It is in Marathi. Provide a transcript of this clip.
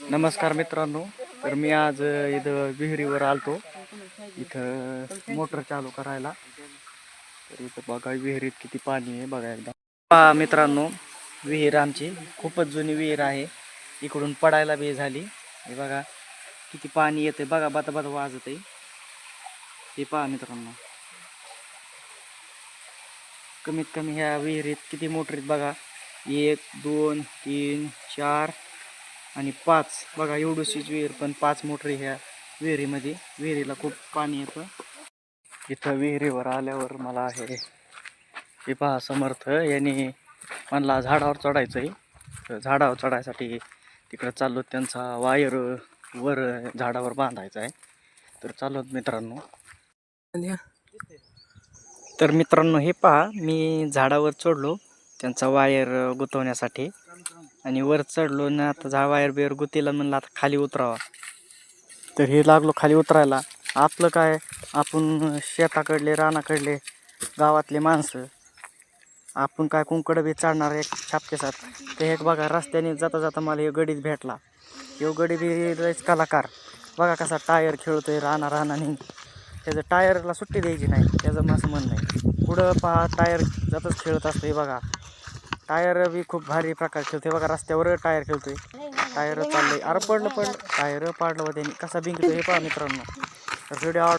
नमस्कार मित्रांनो. तर मी आज इथं विहिरीवर आलतो इथं मोटर चालू करायला. तर इथं बघा विहिरीत किती पाणी आहे बघा एकदा. पहा मित्रांनो, विहीर आमची खूपच जुनी विहीर आहे. इकडून पडायला बी झाली. हे बघा किती पाणी येते बघा, बता बता वाजत आहे. हे पहा मित्रांनो, कमीत कमी ह्या विहिरीत किती मोटर आहेत बघा. 1 2 3 4 आणि 5 बघा. एवढीशीच विहीर पण 5 मोटरी ह्या विहिरीमध्ये. विहिरीला खूप पाणी येतं. इथं विहिरीवर आल्यावर मला हे पहा समर्थ यांनी म्हणला झाडावर चढायचं आहे. तर झाडावर चढायसाठी तिकडं चाललो. त्यांचा वायर वर झाडावर बांधायचा आहे. तर चाललो मित्रांनो. तर मित्रांनो हे पहा, मी झाडावर चढलो त्यांचा वायर गुंतवण्यासाठी आणि वर चढलो ना. आता वायर बियर गुतीला म्हणलं आता खाली उतरावा. तर हे लागलो खाली उतरायला. आपलं काय, आपण शेताकडले रानाकडले गावातले माणसं, आपण काय कुंकड बी चढणार एक छापकेसात. ते एक बघा रस्त्याने जाता जाता मला हे गडीच भेटला. हे गडी बी लयच कलाकार. बघा कसा टायर खेळतोय रानाने. त्याचं टायरला सुट्टी द्यायची नाही, त्याचं असं म्हणणं आहे. पुढं पहा टायर जातच खेळत असतं. हे बघा टायर बी खूप भारी प्रकार खेळतोय बघा. रस्त्यावर टायर खेळतोय. टायर चाललंय. अरे पडलं टायर पाडलं व त्यांनी. कसा बिंकतोय हे पहा मित्रांनो. तर व्हिडिओ